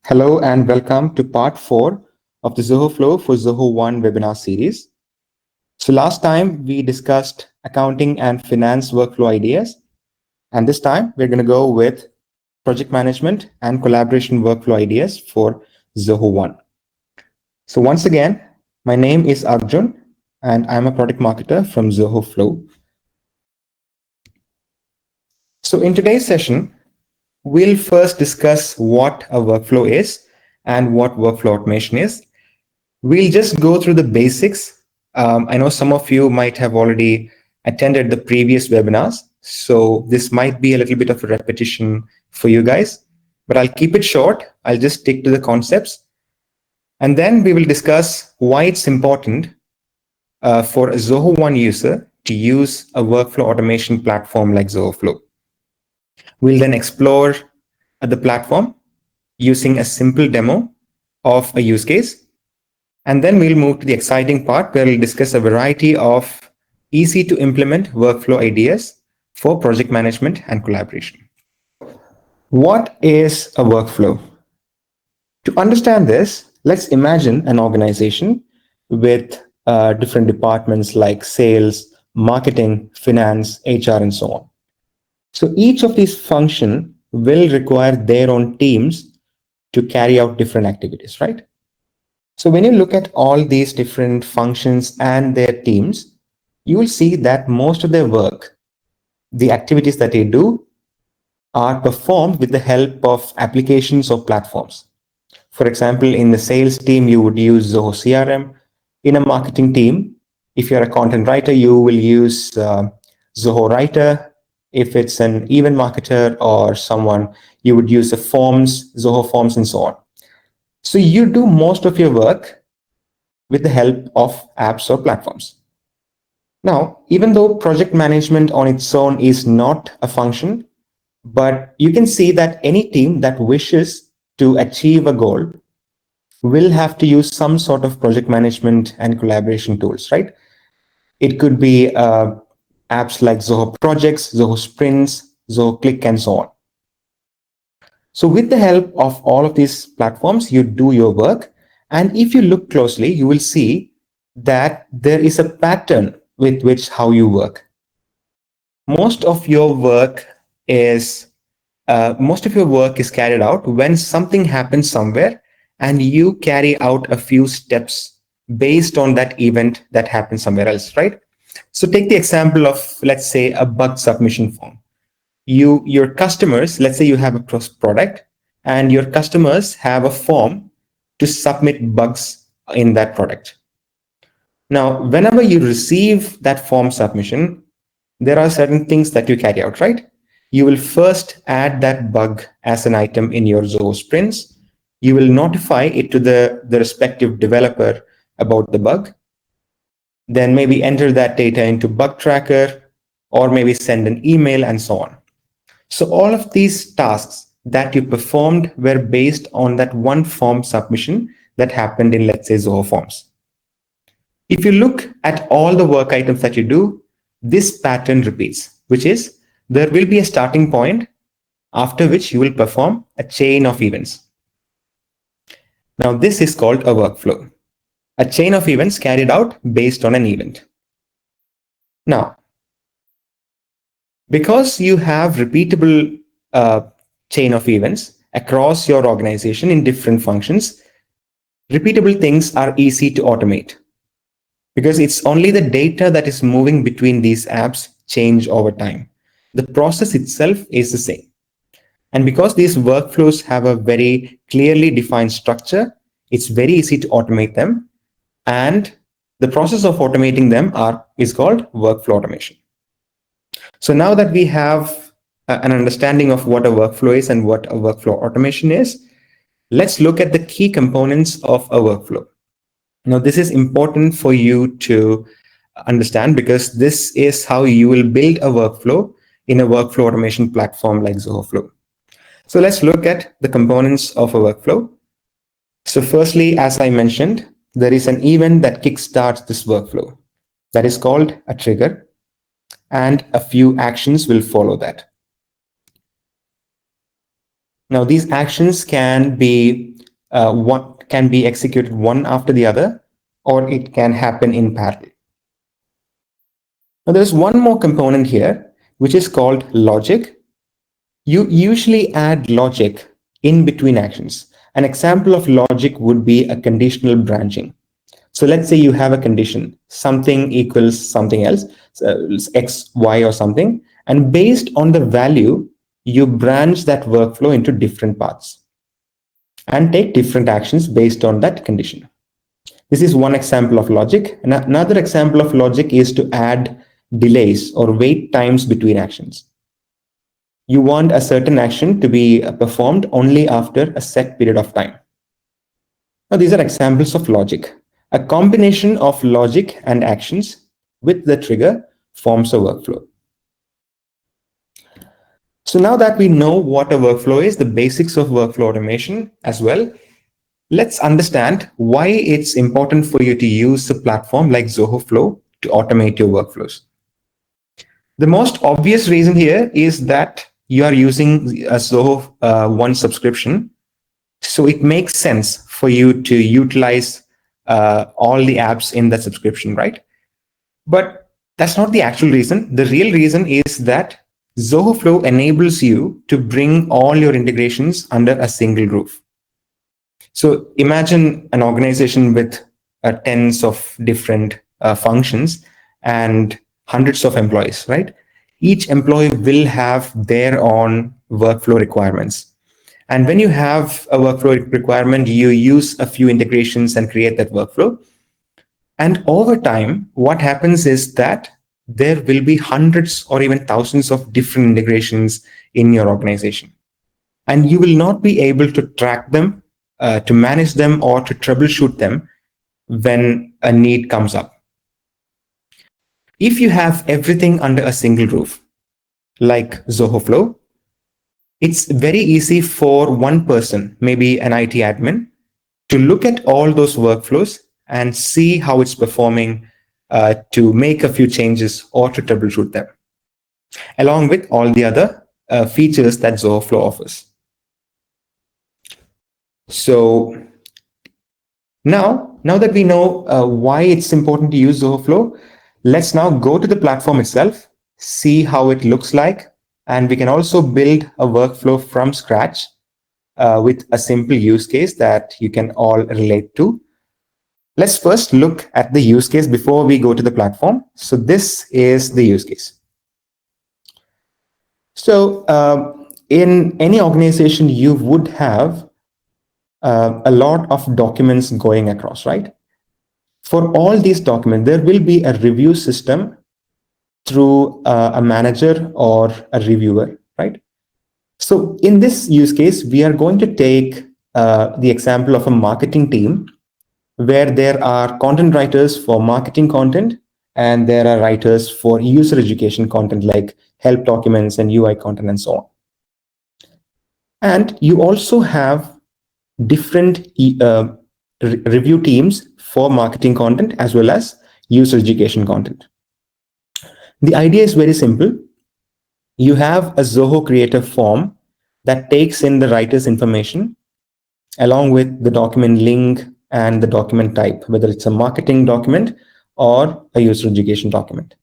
Hello and welcome to part 4 of the Zoho Flow for Zoho One webinar series. So last time we discussed accounting and finance workflow ideas, and this time we're going to go with project management and collaboration workflow ideas for Zoho One. So once again, my name is Arjun and I'm a product marketer from Zoho Flow. So in today's session, we'll first discuss what a workflow is and what workflow automation is. We'll just go through the basics. I know some of you might have already attended the previous webinars, so this might be a little bit of a repetition for you guys, but I'll keep it short. I'll just stick to the concepts. And then we will discuss why it's important for a Zoho One user to use a workflow automation platform like Zoho Flow. We'll then explore the platform using a simple demo of a use case. And then we'll move to the exciting part where we'll discuss a variety of easy to implement workflow ideas for project management and collaboration. What is a workflow? To understand this, let's imagine an organization with different departments like sales, marketing, finance, HR, and so on. So each of these functions will require their own teams to carry out different activities, right? So when you look at all these different functions and their teams, you will see that most of their work, the activities that they do, are performed with the help of applications or platforms. For example, in the sales team, you would use Zoho CRM. In a marketing team, if you're a content writer, you will use Zoho Writer. If it's an event marketer or someone, you would use the forms, Zoho Forms, and so on. So you do most of your work with the help of apps or platforms. Now, even though project management on its own is not a function, but you can see that any team that wishes to achieve a goal will have to use some sort of project management and collaboration tools, right? It could be apps like Zoho Projects, Zoho Sprints, Zoho Cliq, and so on. So with the help of all of these platforms, you do your work. And if you look closely, you will see that there is a pattern with which how you work. Most of your work is carried out when something happens somewhere and you carry out a few steps based on that event that happened somewhere else, right? So take the example of, let's say, a bug submission form. Your customers, let's say you have a product and your customers have a form to submit bugs in that product. Now, whenever you receive that form submission, there are certain things that you carry out, right? You will first add that bug as an item in your Zoho Sprints. You will notify it to the respective developer about the bug. Then maybe enter that data into bug tracker or maybe send an email and so on. So all of these tasks that you performed were based on that one form submission that happened in, let's say, Zoho Forms. If you look at all the work items that you do, this pattern repeats, which is there will be a starting point after which you will perform a chain of events. Now, this is called a workflow, a chain of events carried out based on an event. Now, because you have repeatable chain of events across your organization in different functions, repeatable things are easy to automate because it's only the data that is moving between these apps change over time. The process itself is the same. And because these workflows have a very clearly defined structure, it's very easy to automate them. And the process of automating them is called workflow automation. So now that we have an understanding of what a workflow is and what a workflow automation is, let's look at the key components of a workflow. Now, this is important for you to understand because this is how you will build a workflow in a workflow automation platform like Zoho Flow. So let's look at the components of a workflow. So firstly, as I mentioned, there is an event that kickstarts this workflow. That is called a trigger, and a few actions will follow that. Now, these actions can be one can be executed one after the other, or it can happen in parallel. Now, there's one more component here, which is called logic. You usually add logic in between actions. An example of logic would be a conditional branching. So let's say you have a condition, something equals something else, so X, Y, or something. And based on the value, you branch that workflow into different paths and take different actions based on that condition. This is one example of logic. And another example of logic is to add delays or wait times between actions. You want a certain action to be performed only after a set period of time. Now, these are examples of logic. A combination of logic and actions with the trigger forms a workflow. So now that we know what a workflow is, the basics of workflow automation as well, let's understand why it's important for you to use a platform like Zoho Flow to automate your workflows. The most obvious reason here is that you are using a Zoho One subscription. So it makes sense for you to utilize all the apps in that subscription, right? But that's not the actual reason. The real reason is that Zoho Flow enables you to bring all your integrations under a single roof. So imagine an organization with tens of different functions and hundreds of employees, right? Each employee will have their own workflow requirements. And when you have a workflow requirement, you use a few integrations and create that workflow. And over time, what happens is that there will be hundreds or even thousands of different integrations in your organization. And you will not be able to track them, to manage them, or to troubleshoot them when a need comes up. If you have everything under a single roof, like Zoho Flow, it's very easy for one person, maybe an IT admin, to look at all those workflows and see how it's performing, to make a few changes or to troubleshoot them, along with all the other features that Zoho Flow offers. So now that we know why it's important to use Zoho Flow, let's now go to the platform itself, see how it looks like, and we can also build a workflow from scratch with a simple use case that you can all relate to. Let's first look at the use case before we go to the platform. So this is the use case. So in any organization, you would have a lot of documents going across, right? For all these documents, there will be a review system through a manager or a reviewer, right? So in this use case, we are going to take the example of a marketing team where there are content writers for marketing content, and there are writers for user education content like help documents and UI content and so on. And you also have different review teams for marketing content as well as user education content. The idea is very simple. You have a Zoho creator form that takes in the writer's information along with the document link and the document type, whether it's a marketing document or a user education document.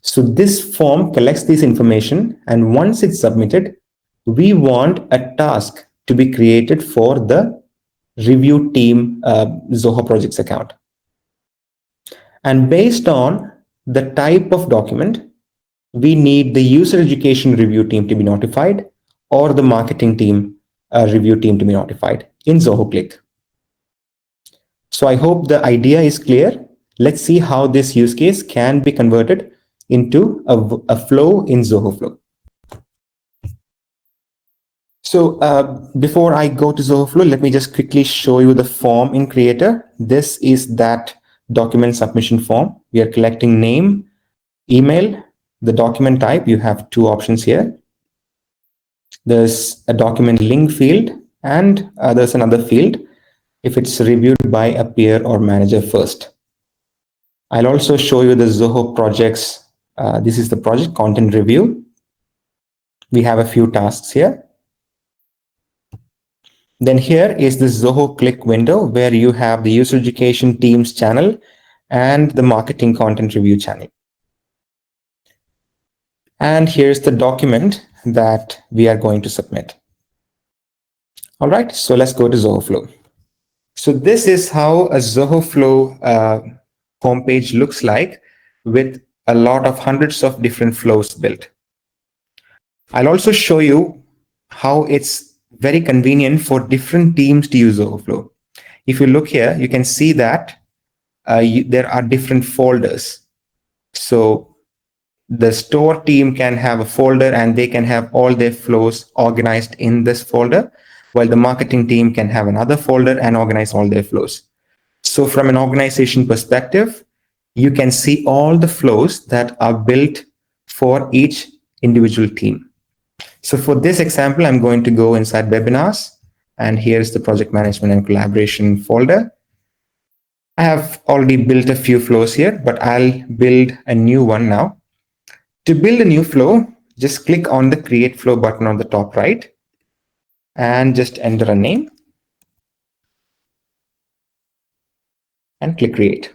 So this form collects this information, and once it's submitted, we want a task to be created for the review team Zoho Projects account. And based on the type of document, we need the user education review team to be notified or the marketing team review team to be notified in Zoho Cliq. So I hope the idea is clear. Let's see how this use case can be converted into a flow in Zoho Flow. So before I go to Zoho Flow, let me just quickly show you the form in Creator. This is that document submission form. We are collecting name, email, the document type. You have two options here. There's a document link field, and there's another field if it's reviewed by a peer or manager first. I'll also show you the Zoho Projects. This is the project content review. We have a few tasks here. Then here is the Zoho Cliq window where you have the user education teams channel and the marketing content review channel. And here's the document that we are going to submit. All right, so let's go to Zoho Flow. So this is how a Zoho Flow homepage looks like with a lot of hundreds of different flows built. I'll also show you how it's very convenient for different teams to use Zoho Flow. If you look here, you can see that there are different folders. So the store team can have a folder and they can have all their flows organized in this folder, while the marketing team can have another folder and organize all their flows. So from an organization perspective, you can see all the flows that are built for each individual team. So for this example, I'm going to go inside webinars, and here's the project management and collaboration folder. I have already built a few flows here, but I'll build a new one now. To build a new flow, just click on the Create Flow button on the top right and just enter a name and click Create.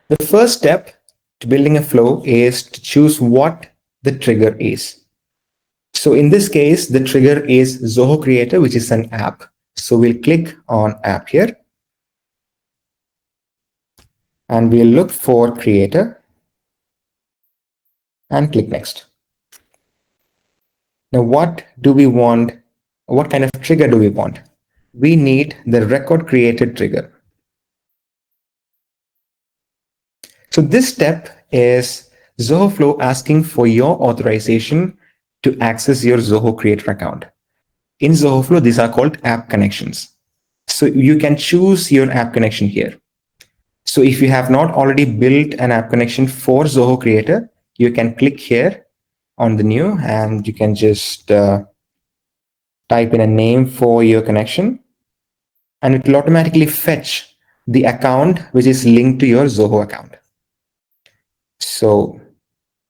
The first step to building a flow is to choose what the trigger is. So in this case, the trigger is Zoho Creator, which is an app. So we'll click on App here. And we'll look for Creator and click Next. Now, what do we want? What kind of trigger do we want? We need the record created trigger. So this step is Zoho Flow asking for your authorization to access your Zoho Creator account. In Zoho Flow, these are called app connections. So you can choose your app connection here. So if you have not already built an app connection for Zoho Creator, you can click here on the new and you can just type in a name for your connection, and it will automatically fetch the account which is linked to your Zoho account. So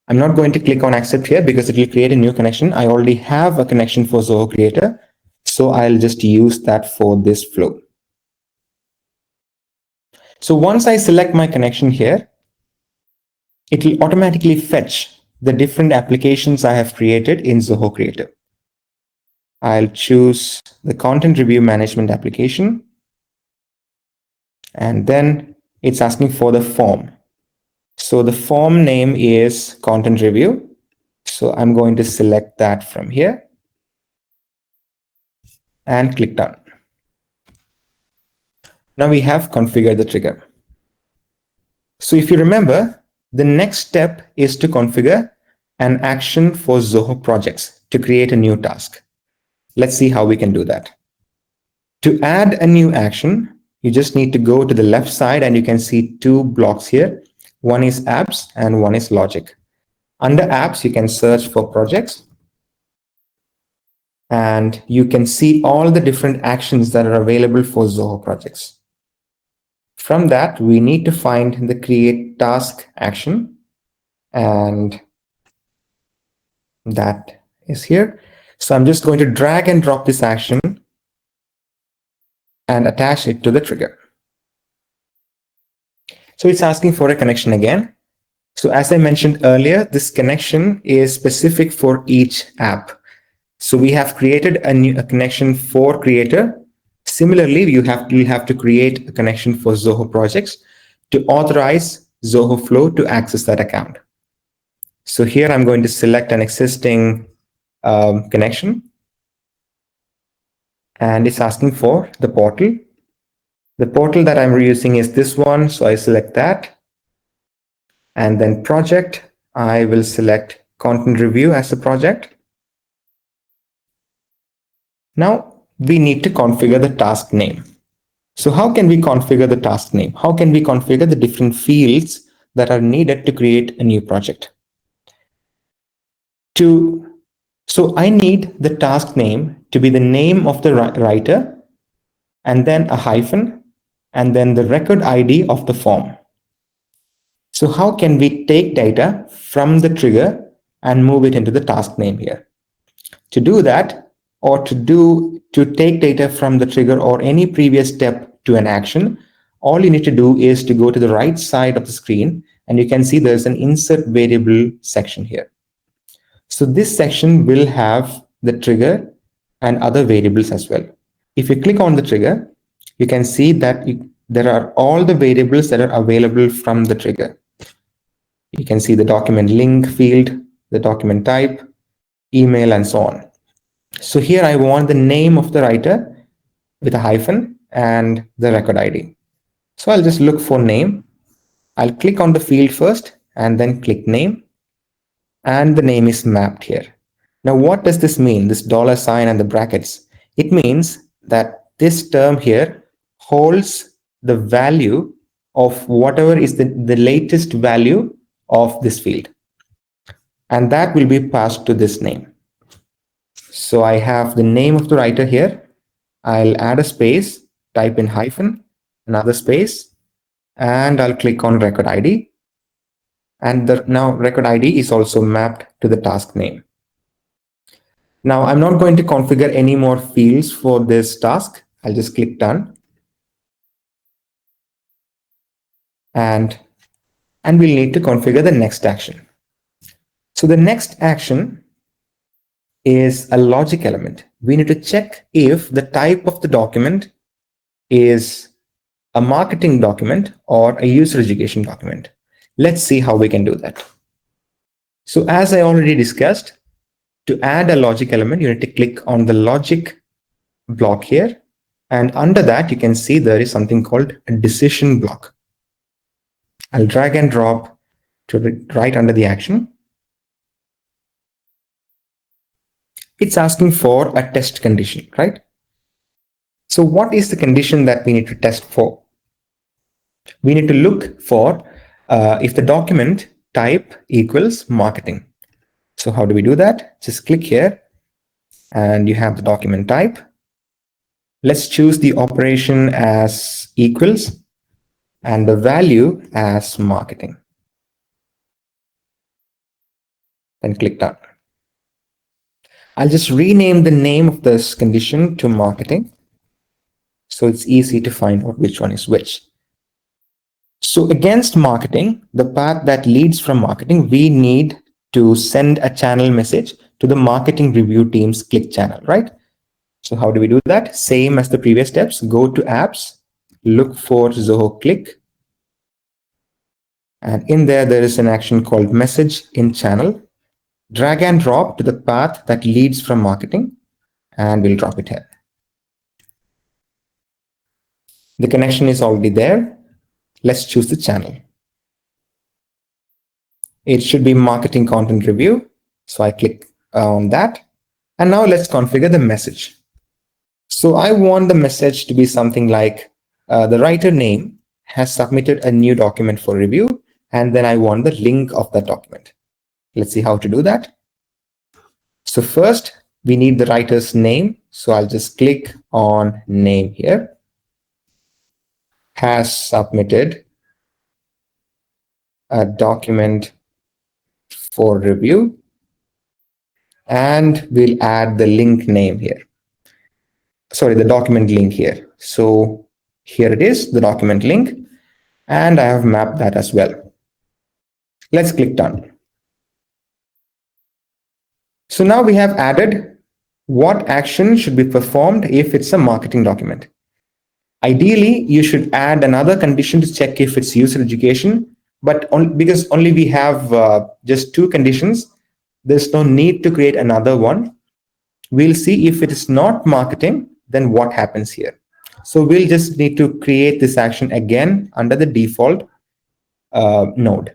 I'm not going to click on accept here because it will create a new connection. I already have a connection for Zoho Creator, so I'll just use that for this flow. So once I select my connection here, it will automatically fetch the different applications I have created in Zoho Creator. I'll choose the content review management application, and then it's asking for the form. So the form name is content review. So I'm going to select that from here and click done. Now we have configured the trigger. So if you remember, the next step is to configure an action for Zoho Projects to create a new task. Let's see how we can do that. To add a new action, you just need to go to the left side and you can see two blocks here. One is apps and one is logic. Under apps, you can search for projects and you can see all the different actions that are available for Zoho Projects. From that, we need to find the create task action, and that is here. So I'm just going to drag and drop this action and attach it to the trigger. So it's asking for a connection again. So as I mentioned earlier, this connection is specific for each app. So we have created a connection for Creator. Similarly, you have to create a connection for Zoho Projects to authorize Zoho Flow to access that account. So here I'm going to select an existing connection, and it's asking for the portal. The portal that I'm using is this one, so I select that. And then project, I will select content review as a project. Now we need to configure the task name. So how can we configure the task name? How can we configure the different fields that are needed to create a new project? So I need the task name to be the name of the writer, and then a hyphen, and then the record ID of the form. So how can we take data from the trigger and move it into the task name here? To do that, or to take data from the trigger or any previous step to an action, all you need to do is to go to the right side of the screen, and you can see there's an insert variable section here. So this section will have the trigger and other variables as well. If you click on the trigger, you can see that there are all the variables that are available from the trigger. You can see the document link field, the document type, email, and so on. So here I want the name of the writer with a hyphen and the record ID. So I'll just look for name. I'll click on the field first and then click name. And the name is mapped here. Now, what does this mean? This $sign and the brackets. It means that this term here holds the value of whatever is the latest value of this field. And that will be passed to this name. So I have the name of the writer here. I'll add a space, type in hyphen, another space, and I'll click on record ID. And now record ID is also mapped to the task name. Now I'm not going to configure any more fields for this task. I'll just click done. And we'll need to configure the next action. So the next action is a logic element. We need to check if the type of the document is a marketing document or a user education document. Let's see how we can do that. So as I already discussed, to add a logic element, you need to click on the logic block here. And under that, you can see there is something called a decision block. I'll drag and drop to right under the action. It's asking for a test condition, right? So what is the condition that we need to test for? We need to look for if the document type equals marketing. So how do we do that? Just click here and you have the document type. Let's choose the operation as equals and the value as marketing. Then click done. I'll just rename the name of this condition to marketing, so it's easy to find out which one is which. So against marketing, the path that leads from marketing, we need to send a channel message to the marketing review team's Cliq channel, right? So how do we do that? Same as the previous steps. Go to apps, look for Zoho Cliq. And in there is an action called message in channel. Drag and drop to the path that leads from marketing, and we'll drop it here. The connection is already there. Let's choose the channel. It should be marketing content review. So I click on that. And now let's configure the message. So I want the message to be something like the writer name has submitted a new document for review. And then I want the link of that document. Let's see how to do that. So first, we need the writer's name. So I'll just click on name here. Has submitted a document for review. And we'll add the link name here. Sorry, the document link here. So here it is, the document link. And I have mapped that as well. Let's click done. So now we have added what action should be performed if it's a marketing document. Ideally, you should add another condition to check if it's user education, but because only we have just two conditions, there's no need to create another one. We'll see if it is not marketing, then what happens here. So we'll just need to create this action again under the default node.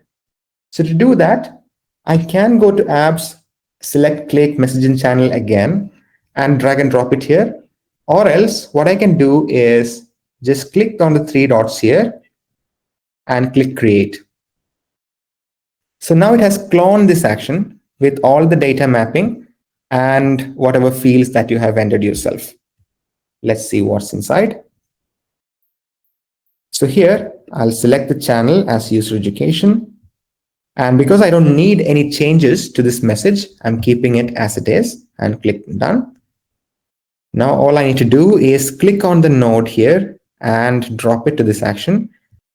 So to do that, I can go to apps, select Cliq messaging channel again, and drag and drop it here. Or else what I can do is just click on the three dots here and click create. So now it has cloned this action with all the data mapping and whatever fields that you have entered yourself. Let's see what's inside. So here I'll select the channel as user education. And because I don't need any changes to this message, I'm keeping it as it is. and click done. Now all I need to do is click on the node here and drop it to this action,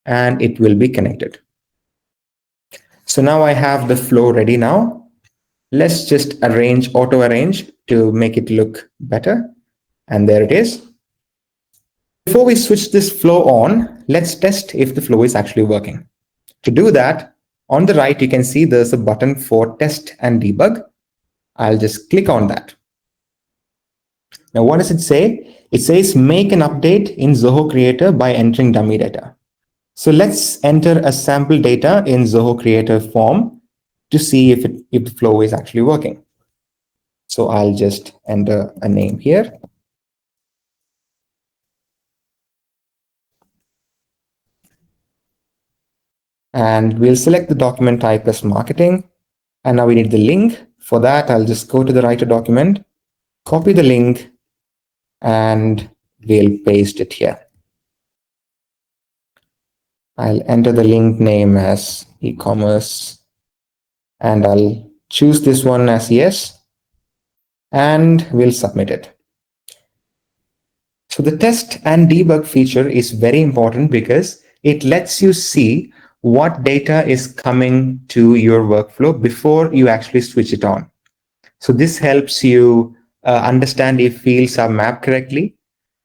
and it will be connected. So now I have the flow ready now. Let's just auto arrange to make it look better. And there it is. Before we switch this flow on, let's test if the flow is actually working. To do that, on the right, you can see there's a button for test and debug. I'll just click on that. Now, what does it say? It says make an update in Zoho Creator by entering dummy data. So let's enter a sample data in Zoho Creator form to see if the flow is actually working. So I'll just enter a name here. And we'll select the document type as marketing. And now we need the link. For that, I'll just go to the writer document, copy the link, and we'll paste it here. I'll enter the link name as e-commerce, and I'll choose this one as yes, and we'll submit it. So the test and debug feature is very important because it lets you see what data is coming to your workflow before you actually switch it on. So this helps you understand if fields are mapped correctly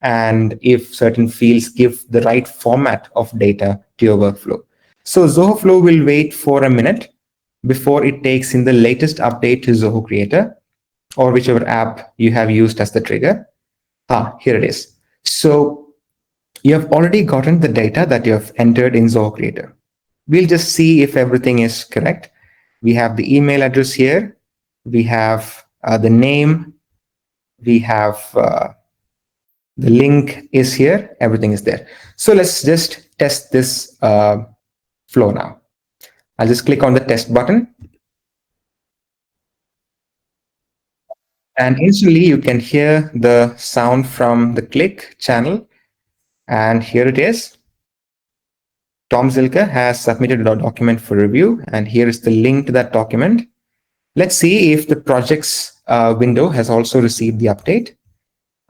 and if certain fields give the right format of data to your workflow. So Zoho Flow will wait for a minute before it takes in the latest update to Zoho Creator or whichever app you have used as the trigger. Here it is. So you have already gotten the data that you have entered in Zoho Creator. We'll just see if everything is correct. We have the email address here. We have the name. We have the link is here. Everything is there. So let's just test this flow now. I'll just click on the test button. And instantly you can hear the sound from the Cliq channel. And here it is. Tom Zilker has submitted a document for review. And here is the link to that document. Let's see if the projects window has also received the update.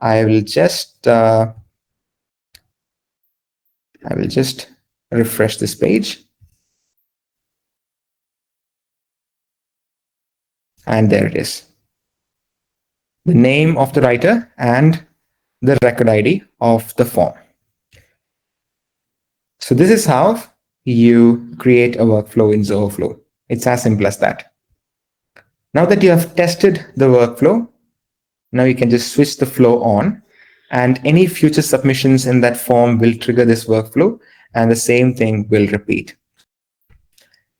I will just refresh this page. And there it is. The name of the writer and the record ID of the form. So this is how you create a workflow in Zoho Flow. It's as simple as that. Now that you have tested the workflow, now you can just switch the flow on, and any future submissions in that form will trigger this workflow, and the same thing will repeat.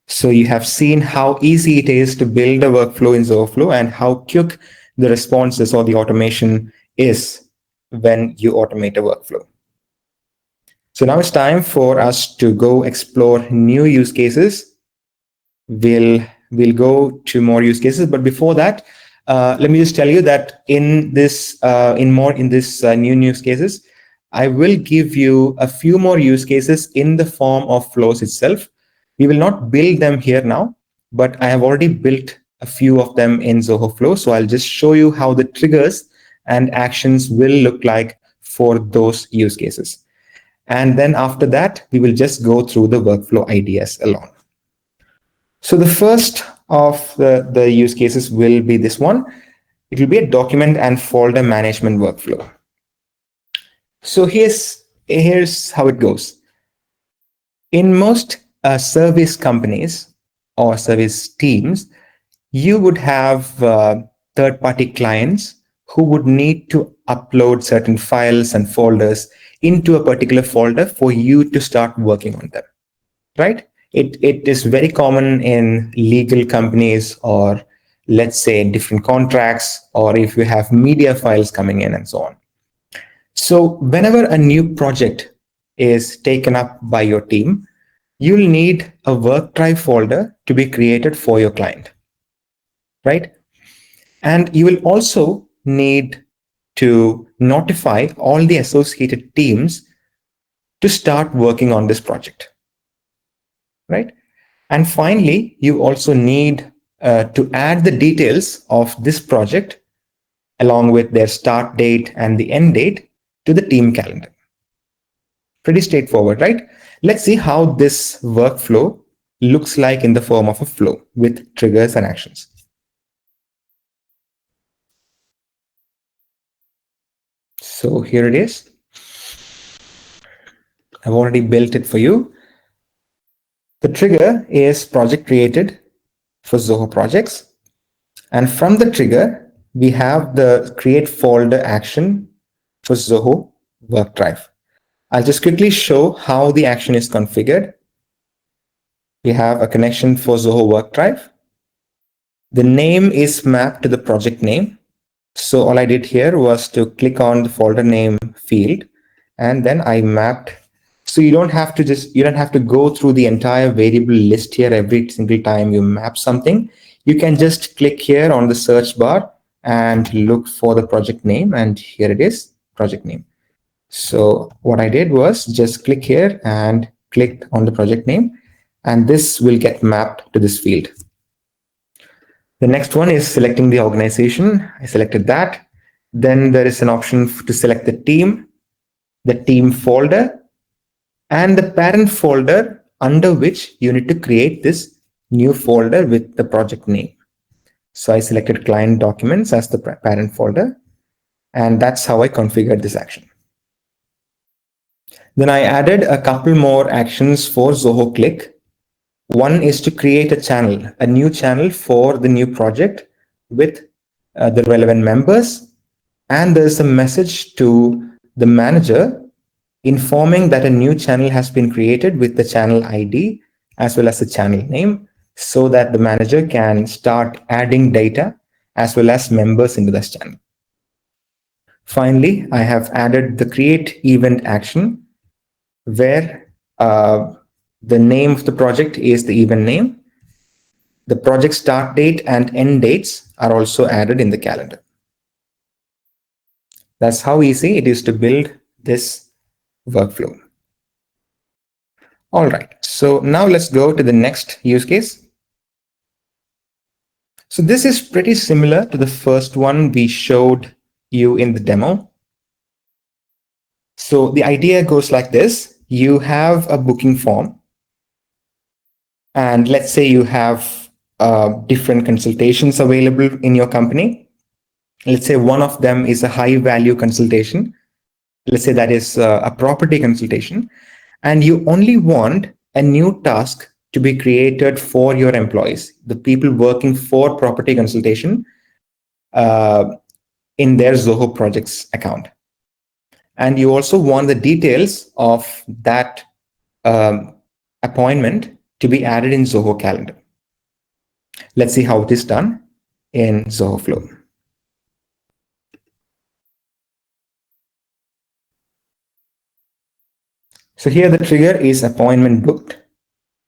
So you have seen how easy it is to build a workflow in Zoho Flow and how quick the responses or the automation is when you automate a workflow. So now it's time for us to go explore new use cases. We'll go to more use cases, but before that, let me just tell you that in this new use cases, I will give you a few more use cases in the form of flows itself. We will not build them here now, but I have already built a few of them in Zoho Flow. So I'll just show you how the triggers and actions will look like for those use cases. And then after that, we will just go through the workflow ideas alone. So the first of the use cases will be this one. It will be a document and folder management workflow. So here's how it goes. In most service companies or service teams, you would have third-party clients who would need to upload certain files and folders into a particular folder for you to start working on them, right? It is very common in legal companies, or let's say different contracts, or if you have media files coming in and so on. So whenever a new project is taken up by your team, you'll need a WorkDrive folder to be created for your client, right? And you will also need to notify all the associated teams to start working on this project, right? And finally, you also need to add the details of this project along with their start date and the end date to the team calendar. Pretty straightforward, right? Let's see how this workflow looks like in the form of a flow with triggers and actions. So here it is. I've already built it for you. The trigger is project created for Zoho Projects. And from the trigger, we have the create folder action for Zoho WorkDrive. I'll just quickly show how the action is configured. We have a connection for Zoho WorkDrive. The name is mapped to the project name. So all I did here was to click on the folder name field, and then I mapped. So you don't have to go through the entire variable list here every single time you map something. You can just click here on the search bar and look for the project name, and here it is, project name. So what I did was just click here and click on the project name, and this will get mapped to this field. The next one is selecting the organization. I selected that. Then there is an option to select the team folder, and the parent folder under which you need to create this new folder with the project name. So I selected client documents as the parent folder, and that's how I configured this action. Then I added a couple more actions for Zoho Cliq. One is to create a new channel for the new project with the relevant members. And there's a message to the manager informing that a new channel has been created with the channel ID as well as the channel name, so that the manager can start adding data as well as members into this channel. Finally, I have added the create event action, where the name of the project is the event name. The project start date and end dates are also added in the calendar. That's how easy it is to build this workflow. All right, so now let's go to the next use case. So this is pretty similar to the first one we showed you in the demo. So the idea goes like this. You have a booking form, and let's say you have different consultations available in your company. Let's say one of them is a high value consultation. Let's say that is a property consultation, and you only want a new task to be created for your employees, the people working for property consultation in their Zoho Projects account. And you also want the details of that appointment to be added in Zoho Calendar. Let's see how it is done in Zoho Flow. So here the trigger is appointment booked,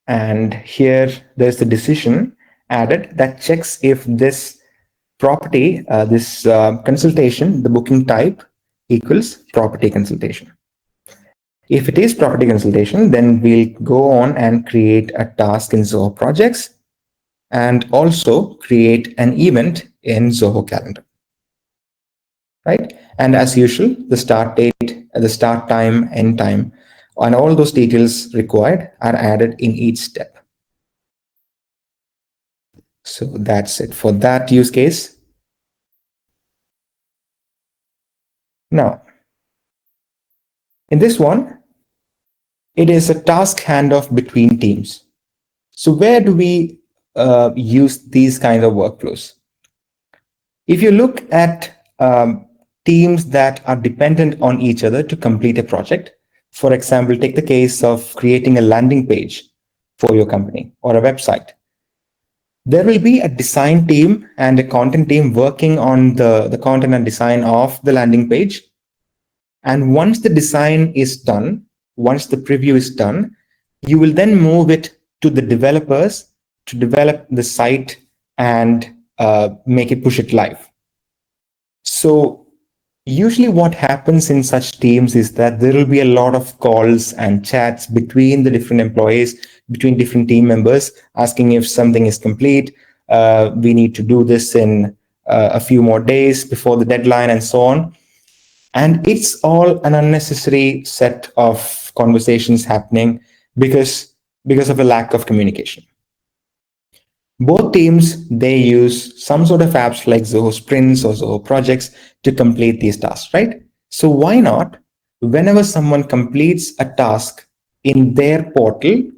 and here there's the decision added that checks if this property, this consultation, the booking type equals property consultation. If it is property consultation, then we'll go on and create a task in Zoho Projects and also create an event in Zoho Calendar. Right? And as usual, the start date, the start time, end time, and all those details required are added in each step. So that's it for that use case. Now, in this one, it is a task handoff between teams. So where do we use these kind of workflows? If you look at teams that are dependent on each other to complete a project, for example, take the case of creating a landing page for your company or a website. There will be a design team and a content team working on the content and design of the landing page. And once the design is done, once the preview is done, you will then move it to the developers to develop the site and push it live. So usually what happens in such teams is that there will be a lot of calls and chats between the different employees, between different team members, asking if something is complete. We need to do this in a few more days before the deadline and so on. And it's all an unnecessary set of conversations happening because of a lack of communication. Both teams, they use some sort of apps like Zoho Sprints or Zoho Projects to complete these tasks, right? So why not, whenever someone completes a task in their portal,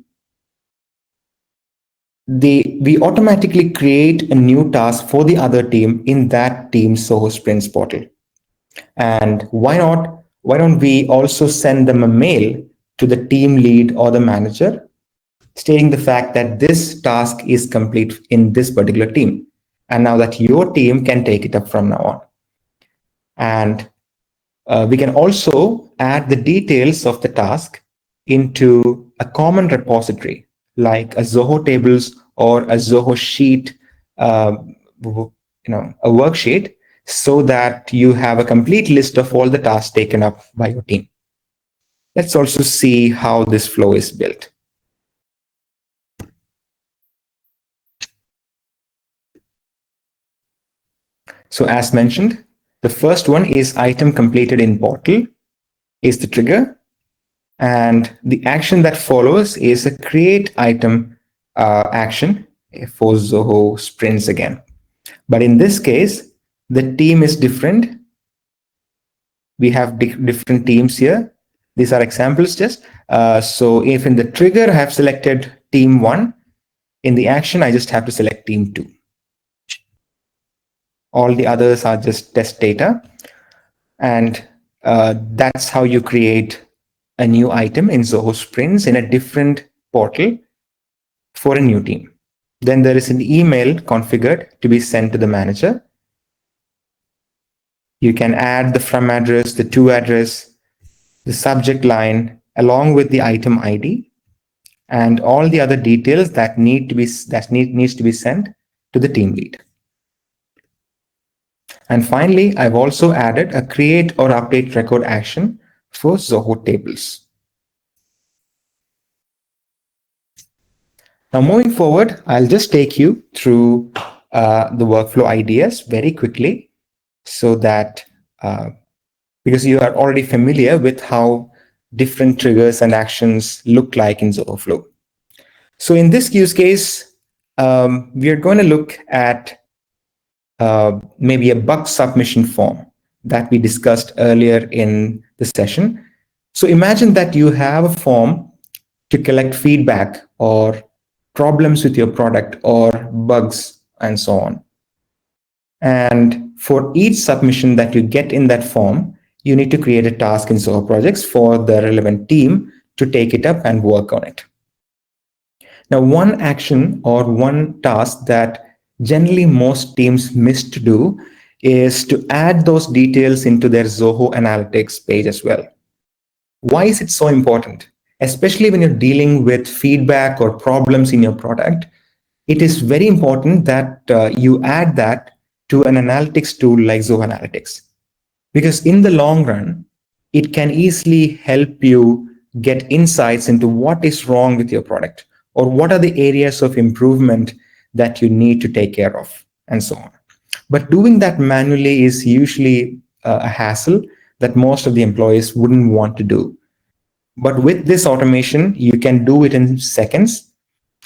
we automatically create a new task for the other team in that team's Zoho Sprints portal. And why don't we also send them a mail to the team lead or the manager stating the fact that this task is complete in this particular team. And now that your team can take it up from now on. And we can also add the details of the task into a common repository, like a Zoho tables or a Zoho sheet, a worksheet, so that you have a complete list of all the tasks taken up by your team. Let's also see how this flow is built. So as mentioned, the first one is item completed in portal is the trigger. And the action that follows is a create item action for Zoho Sprints again. But in this case, the team is different. We have different teams here. These are examples just. So if in the trigger I have selected team 1, in the action I just have to select team 2. All the others are just test data. And that's how you create a new item in Zoho Sprints in a different portal for a new team. Then there is an email configured to be sent to the manager. You can add the from address, the to address, the subject line, along with the item ID, and all the other details that needs to be sent to the team lead. And finally, I've also added a create or update record action for Zoho tables. Now, moving forward, I'll just take you through the workflow ideas very quickly, so that because you are already familiar with how different triggers and actions look like in Zoho Flow. So in this use case, we are going to look at maybe a bug submission form that we discussed earlier in the session. So imagine that you have a form to collect feedback or problems with your product or bugs and so on. And for each submission that you get in that form, you need to create a task in Zoho Projects for the relevant team to take it up and work on it. Now, one action or one task that generally most teams miss to do is to add those details into their Zoho Analytics page as well. Why is it so important? Especially when you're dealing with feedback or problems in your product, it is very important that you add that to an analytics tool like Zoho Analytics. Because in the long run, it can easily help you get insights into what is wrong with your product, or what are the areas of improvement that you need to take care of, and so on. But doing that manually is usually a hassle that most of the employees wouldn't want to do. But with this automation, you can do it in seconds.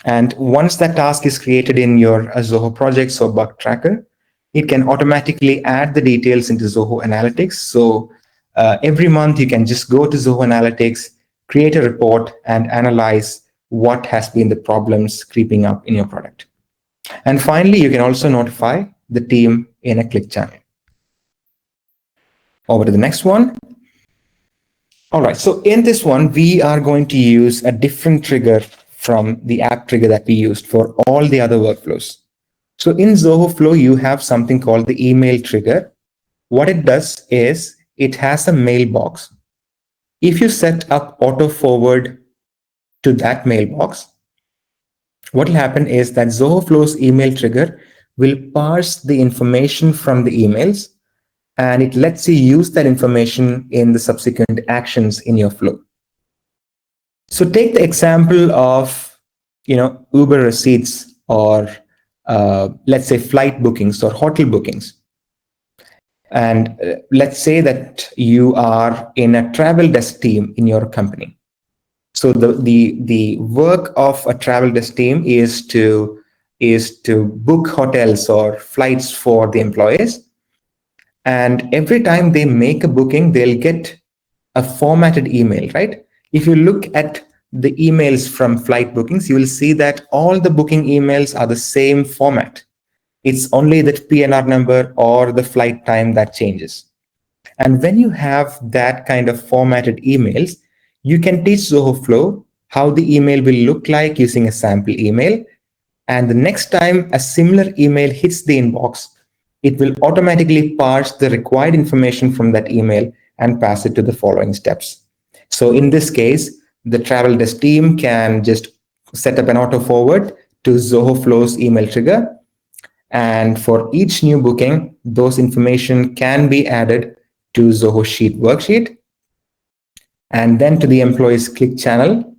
And once that task is created in your Zoho Projects or Bug Tracker, it can automatically add the details into Zoho Analytics. So every month you can just go to Zoho Analytics, create a report, and analyze what has been the problems creeping up in your product. And finally, you can also notify the team in a Cliq channel. Over to the next one. All right, so in this one, we are going to use a different trigger from the app trigger that we used for all the other workflows. So in Zoho Flow, you have something called the email trigger. What it does is it has a mailbox. If you set up auto forward to that mailbox, what will happen is that Zoho Flow's email trigger will parse the information from the emails, and it lets you use that information in the subsequent actions in your flow. So take the example of, Uber receipts, or let's say flight bookings or hotel bookings. And let's say that you are in a travel desk team in your company. So the work of a travel desk team is to book hotels or flights for the employees. And every time they make a booking, they'll get a formatted email, right? If you look at the emails from flight bookings, you will see that all the booking emails are the same format. It's only the PNR number or the flight time that changes. And when you have that kind of formatted emails, you can teach Zoho Flow how the email will look like using a sample email. And the next time a similar email hits the inbox, it will automatically parse the required information from that email and pass it to the following steps. So in this case, the travel desk team can just set up an auto forward to Zoho Flow's email trigger. And for each new booking, those information can be added to Zoho Sheet worksheet, and then to the employee's Cliq channel,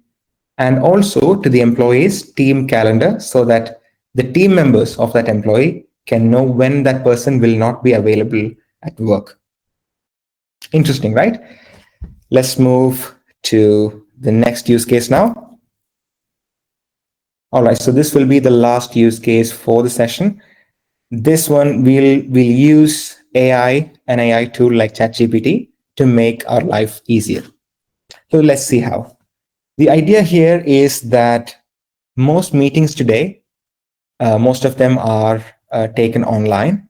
and also to the employee's team calendar, so that the team members of that employee can know when that person will not be available at work. Interesting, right? Let's move to the next use case now. All right, so this will be the last use case for the session. This one we'll use AI, an AI tool like ChatGPT, to make our life easier. So let's see how. The idea here is that most meetings today, most of them are taken online.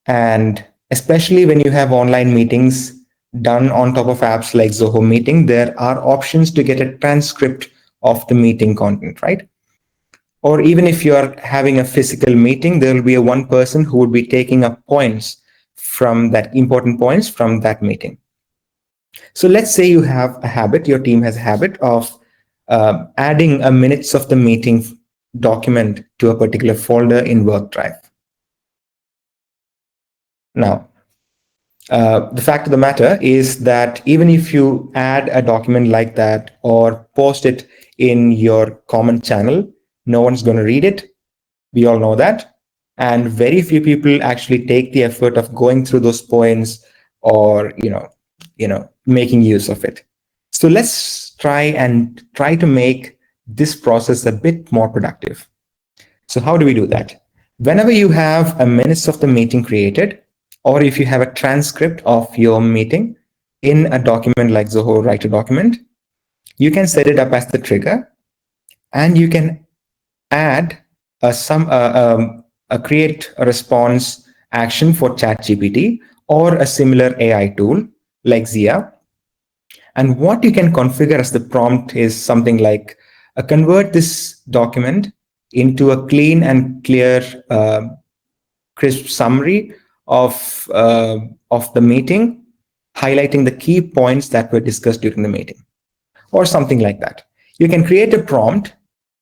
And especially when you have online meetings done on top of apps like Zoho Meeting, there are options to get a transcript of the meeting content, right? Or even if you're having a physical meeting, there will be one person who would be taking up points from that, important points from that meeting. So let's say you have a habit, your team has a habit of adding a minutes of the meeting document to a particular folder in WorkDrive. Now, the fact of the matter is that even if you add a document like that or post it in your common channel, no one's going to read it. We all know that. And very few people actually take the effort of going through those points or, making use of it. So let's try to make this process a bit more productive. So how do we do that? Whenever you have a minutes of the meeting created, or if you have a transcript of your meeting in a document like Zoho Write to Document, you can set it up as the trigger, and you can add a create a response action for ChatGPT or a similar AI tool like Zia. And what you can configure as the prompt is something like convert this document into a clean and clear, crisp summary of the meeting, highlighting the key points that were discussed during the meeting, or something like that. You can create a prompt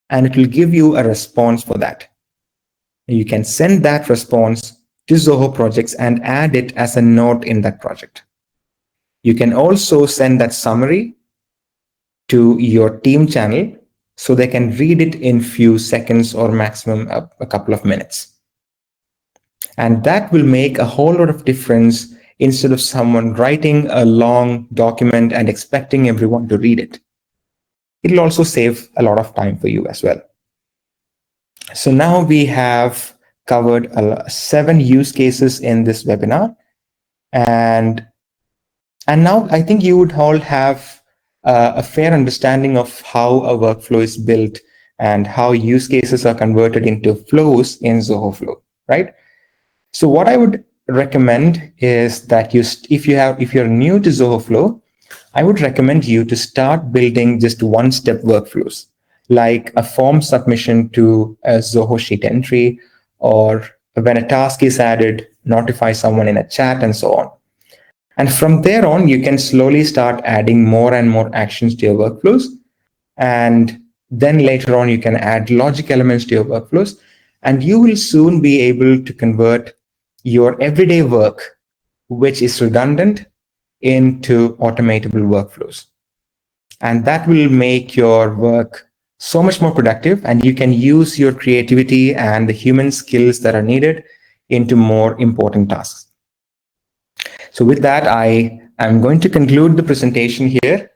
and it will give you a response for that. You can send that response to Zoho Projects and add it as a note in that project. You can also send that summary to your team channel so they can read it in few seconds or maximum a couple of minutes. And that will make a whole lot of difference instead of someone writing a long document and expecting everyone to read it. It'll also save a lot of time for you as well. So now we have covered 7 use cases in this webinar. And now I think you would all have a fair understanding of how a workflow is built and how use cases are converted into flows in Zoho Flow, right? So what I would recommend is that if you're new to Zoho Flow, I would recommend you to start building just one-step workflows, like a form submission to a Zoho sheet entry, or when a task is added, notify someone in a chat, and so on. And from there on, you can slowly start adding more and more actions to your workflows. And then later on, you can add logic elements to your workflows, and you will soon be able to convert your everyday work, which is redundant, into automatable workflows. And that will make your work so much more productive, and you can use your creativity and the human skills that are needed into more important tasks. So with that, I am going to conclude the presentation here.